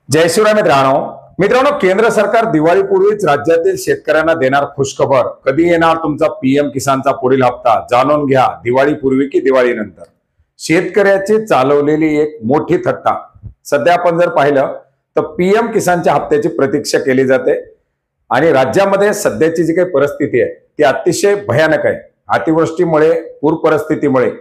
जय शिवराय मित्रांनो, केंद्र सरकार दिवाळीपूर्वीच राज्यातील शेतकऱ्यांना देणार खुशखबर। कधी येणार तुमचा पीएम किसानचा पुढील हप्ता, जाणून घ्या दिवाळीपूर्वी की दिवाळीनंतर। शेतकऱ्याची चालवलेली एक मोठी थट्टा। सध्या आपण जर पाहिलं तर पीएम किसानच्या हप्त्याची प्रतीक्षा केली जाते आणि राज्यामध्ये सध्याची जी काही परिस्थिती आहे ती अतिशय भयानक आहे। अतिवृष्टीमुळे, पूर परिस्थितीमुळे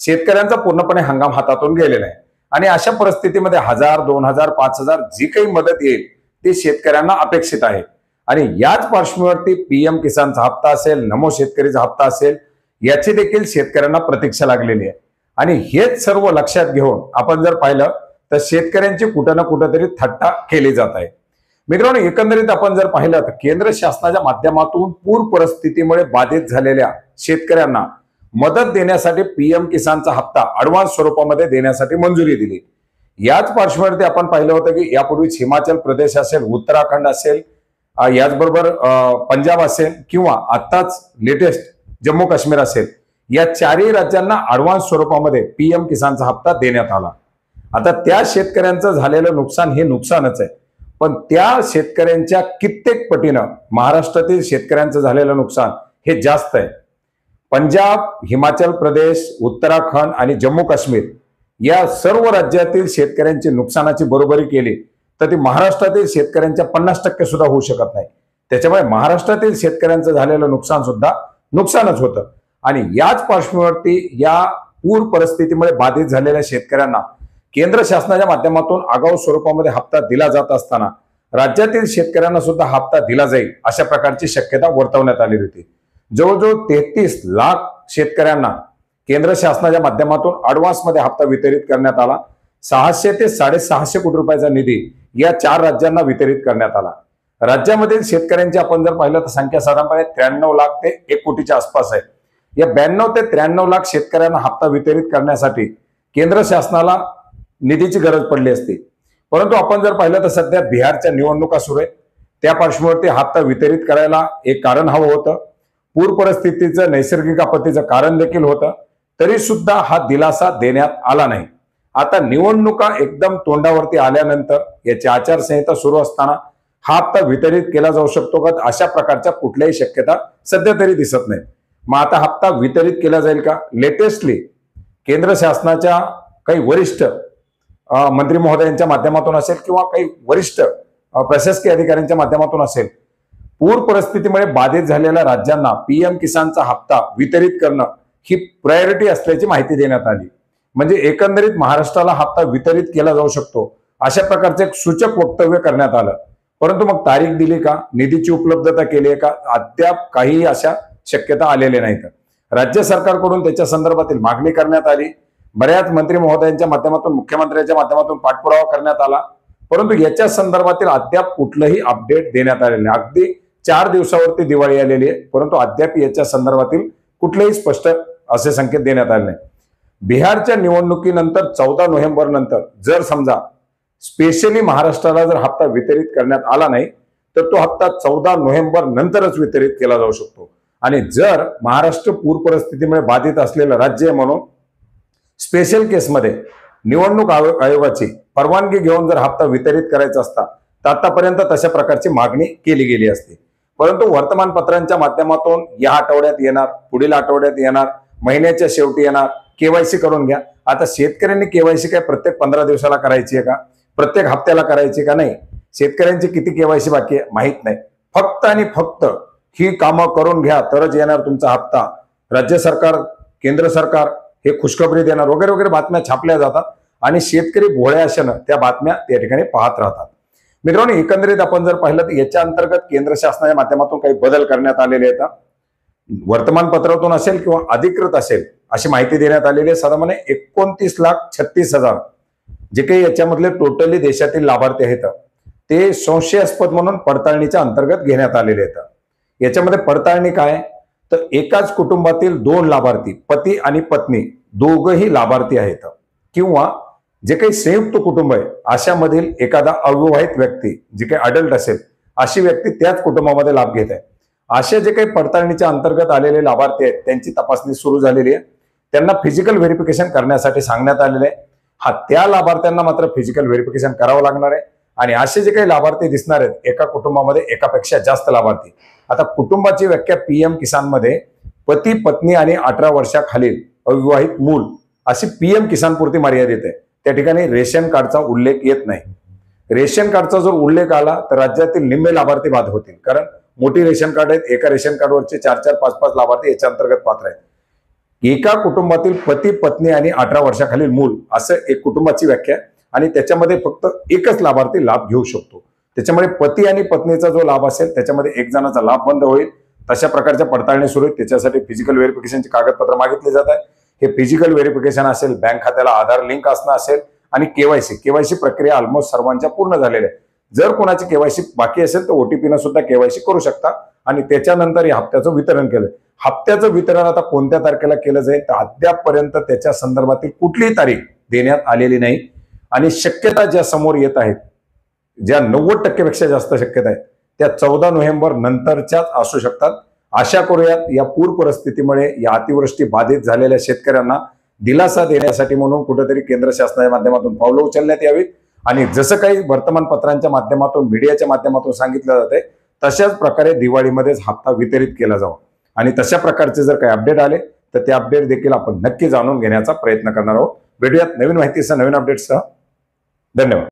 शेतकऱ्यांचा पूर्णपणे हंगाम हातातून गेलेला आहे आणि अशा परिस्थितीमध्ये 1000, 2000, 5000 जी काही मदत येईल ती शेतकऱ्यांना अपेक्षित आहे। आणि याच पार्श्वभूमीवरती पीएम किसानचा हप्ता असेल, नमो शेतकरीचा हप्ता असेल, याची देखील शेतकऱ्यांना प्रतीक्षा लागलेली आहे। आणि हेच सर्व लक्षात घेऊन आपण जर पाहिलं तर शेतकऱ्यांची कुठं ना कुठेतरी थट्टा केली जात आहे। मित्रांनो, एकंदरीत आपण जर पाहिलं तर केंद्र शासनाच्या माध्यमातून पूर परिस्थितीमुळे बाधित झालेल्या शेतकऱ्यांना मदत देण्यासाठी पीएम किसानचा हप्ता ऍडव्हान्स स्वरूपामध्ये देण्यासाठी मंजुरी दिली। याच पार्श्वभूमीवरती आपण पाहिलं होतं की यापूर्वीच हिमाचल प्रदेश असेल, उत्तराखंड असेल, याचबरोबर पंजाब असेल किंवा आताच लेटेस्ट जम्मू काश्मीर असेल, या चारही राज्यांना ऍडव्हान्स स्वरूपामध्ये पीएम किसानचा हप्ता देण्यात आला। आता त्या शेतकऱ्यांचं झालेलं नुकसान हे नुकसानच आहे, पण त्या शेतकऱ्यांच्या कित्येक पटीनं महाराष्ट्रातील शेतकऱ्यांचं झालेलं नुकसान हे जास्त आहे। पंजाब, हिमाचल प्रदेश, उत्तराखंड आणि जम्मू काश्मीर या सर्व राज्यातील शेतकऱ्यांची नुकसानाची बरोबरी केली तर ती महाराष्ट्रातील शेतकऱ्यांच्या 50% सुद्धा होऊ शकत नाही। त्याच्यामुळे महाराष्ट्रातील शेतकऱ्यांचं झालेलं नुकसान सुद्धा नुकसानच होतं। आणि याच पार्श्वभूमीवरती या पूर परिस्थितीमुळे बाधित झालेल्या शेतकऱ्यांना केंद्र शासनाच्या माध्यमातून आगाऊ स्वरूपामध्ये हप्ता दिला जात असताना राज्यातील शेतकऱ्यांना सुद्धा हप्ता दिला जाईल अशा प्रकारची शक्यता वर्तवण्यात आली होती। जवळजवळ 33 लाख शेतकऱ्यांना केंद्र शासनाच्या माध्यमातून ऍडव्हान्स मध्ये हप्ता वितरित करण्यात आला। 600 ते 650 कोटी रुपयाचा निधी या 4 राज्यांना वितरित करण्यात आला। राज्यामधील शेतकऱ्यांची आपण जर पाहिलं तर संख्या साधारणपणे 93 लाख ते 1 कोटीच्या आसपास आहे। या 92 ते 93 लाख शेतकऱ्यांना हप्ता वितरित करण्यासाठी केंद्र शासनाला निधीची गरज पडली असती, परंतु आपण जर पाहिलं तर सध्या बिहारच्या निवडणुका सुरू आहेत। त्या पार्श्वभूमीवरती हप्ता वितरित करायला एक कारण हवं होतं, पूर परिस्थितीचं, नैसर्गिक आपत्तीचं कारण देखील होतं, तरी सुद्धा हा दिलासा देण्यात आला नाही। आता निवडणुका एकदम तोंडावरती आल्यानंतर याची आचारसंहिता सुरू असताना हा हप्ता वितरित केला जाऊ शकतो का, अशा प्रकारच्या कुठल्याही शक्यता सध्या तरी दिसत नाही। मग आता हप्ता वितरित केला जाईल का? लेटेस्टली केंद्र शासनाच्या काही वरिष्ठ मंत्री महोदयांच्या माध्यमातून असेल किंवा काही वरिष्ठ प्रशासकीय अधिकाऱ्यांच्या माध्यमातून असेल, पूर परिस्थितीमुळे बाधित झालेल्या राज्यांना पीएम किसानचा हप्ता वितरित करणं ही प्रायोरिटी असल्याची माहिती देण्यात आली। म्हणजे एकंदरीत महाराष्ट्राला हप्ता वितरित केला जाऊ शकतो अशा प्रकारचे एक सूचक वक्तव्य करण्यात आलं, परंतु मग तारीख दिली का, निधीची उपलब्धता केली आहे का, अद्याप काही अशा शक्यता आलेल्या नाहीत। राज्य सरकारकडून त्याच्या संदर्भातील मागणी करण्यात आली, बऱ्याच मंत्री महोदयांच्या माध्यमातून, मुख्यमंत्र्यांच्या माध्यमातून पाठपुरावा करण्यात आला, परंतु याच्या संदर्भातील अद्याप कुठलंही अपडेट देण्यात आलेलं नाही। अगदी 4 दिवसावरती दिवाळी आलेली आहे, परंतु अद्याप याच्या संदर्भातील कुठलेही स्पष्ट असे संकेत देण्यात आले नाही। बिहारच्या निवडणुकीनंतर 14 नोव्हेंबर नंतर जर समजा स्पेशली महाराष्ट्राला जर हप्ता वितरित करण्यात आला नाही तर तो हप्ता 14 नोव्हेंबर नंतरच वितरित केला जाऊ शकतो। आणि जर महाराष्ट्र पूर परिस्थितीमुळे बाधित असलेलं राज्य म्हणून स्पेशल केसमध्ये निवडणूक आयोगाची परवानगी घेऊन जर हप्ता वितरित करायचा असता तर आतापर्यंत तशा प्रकारची मागणी केली गेली असती, परंतु वर्तमानपत्रांच्या माध्यमातून या आठवड्यात येणार, पुढील आठवड्यात येणार, महिन्याच्या शेवटी येणार, केवायसी करून घ्या। आता शेतकऱ्यांनी केवायसी काय प्रत्येक 15 दिवसाला करायची आहे का, प्रत्येक हप्त्याला करायची का? नाही। शेतकऱ्यांची किती केवायसी बाकी आहे माहित नाही। फक्त आणि फक्त ही कामं करून घ्या तरच येणार तुमचा हप्ता, राज्य सरकार, केंद्र सरकार हे खुशखबरी देणार वगैरे वगैरे बातम्या छापल्या जातात आणि शेतकरी भोळ्या आशेनं त्या बातम्या त्या ठिकाणी पाहत राहतात। मित्रांनो, एकंदरीत आपण जर पाहिलं तर याच्या अंतर्गत केंद्र शासनाच्या माध्यमातून काही बदल करण्यात आलेले आहेत। वर्तमानपत्रातून असेल किंवा अधिकृत असेल अशी माहिती देण्यात आलेली आहे। साधारणपणे 29,36,000 जे काही याच्यामधले टोटली देशातील लाभार्थी आहेत ते संशयास्पद म्हणून पडताळणीच्या अंतर्गत घेण्यात आलेले आहेत। याच्यामध्ये पडताळणी काय, तर एकाच कुटुंबातील 2 लाभार्थी, पती आणि पत्नी दोघंही लाभार्थी आहेत, किंवा जे काही संयुक्त कुटुंब आहे अशामधील एखादा अविवाहित व्यक्ती, जे काही अडल्ट असेल अशी व्यक्ती त्याच कुटुंबामध्ये लाभ घेत आहे, असे जे काही पडताळणीच्या अंतर्गत आलेले लाभार्थी आहेत त्यांची तपासणी सुरू झालेली आहे। त्यांना फिजिकल व्हेरिफिकेशन करण्यासाठी सांगण्यात आलेले आहे। त्या लाभार्थ्यांना मात्र फिजिकल व्हेरिफिकेशन करावं लागणार आहे आणि असे जे काही लाभार्थी दिसणार आहेत, एका कुटुंबामध्ये एकापेक्षा जास्त लाभार्थी. आता कुटुंबाची व्याख्या पीएम किसान मध्ये पती पत्नी आणि 18 वर्षाखालील अविवाहित मूल अशी पीएम किसान पुरती मर्यादित आहे. त्या ठिकाणी रेशन कार्डचा उल्लेख येत नाही. रेशन कार्डचा जर उल्लेख आला तर राज्यातील निम्मे लाभार्थी बाद होतील, कारण मोठी रेशन कार्ड आहेत, एका रेशन कार्डवरचे 4-4, 5-5 लाभार्थी याच्या अंतर्गत पात्र आहेत. एका कुटुंबातील पती पत्नी आणि 18 वर्षाखालील मूल असं एक कुटुंबाची व्याख्या आणि त्याच्यामध्ये फक्त एकच लाभार्थी लाभ घेऊ शकतो. त्याच्यामुळे पती आणि पत्नीचा जो लाभ असेल त्याच्यामध्ये एक जणाचा लाभ बंद होईल. तशा प्रकारच्या पडताळणी सुरू आहेत. त्याच्यासाठी फिजिकल व्हेरिफिकेशनचे कागदपत्र मागितले जात आहे. हे फिजिकल व्हेरिफिकेशन असेल, बँक खात्याला आधार लिंक असणं असेल आणि केवायसी प्रक्रिया ऑलमोस्ट सर्वांच्या पूर्ण झालेल्या आहे. जर कोणाची केवायसी बाकी असेल तर ओटीपी न सुद्धा केवायसी करू शकता आणि त्याच्यानंतर या हप्त्याचं वितरण केलं. हप्त्याचं वितरण आता कोणत्या तारखेला केलं जाईल तर अद्यापपर्यंत त्याच्या संदर्भातील कुठलीही तारीख देण्यात आलेली नाही आणि शक्यता ज्या समोर येत आहेत, ज्या 90% पेक्षा जास्त शक्यता आहेत, त्या 14 नोव्हेंबर नंतरच्याच असू शकतात. आशा करूयात या पूर परिस्थितीमुळे या अतिवृष्टी बाधित झालेल्या शेतकऱ्यांना दिलासा देण्यासाठी म्हणून कुठेतरी केंद्र शासनाच्या माध्यमातून पावलं उचलण्यात यावीत आणि जसं काही वर्तमानपत्रांच्या माध्यमातून, मीडियाच्या माध्यमातून सांगितलं जाते तशाच प्रकारे दिवाळीमध्येच हप्ता वितरित केला जावा आणि तशा प्रकारचे जर काही अपडेट आले तर ते अपडेट देखील आपण नक्की जाणून घेण्याचा प्रयत्न करणार आहोत. भेटूयात नवीन माहितीसह, नवीन अपडेट्ससह. धन्यवाद.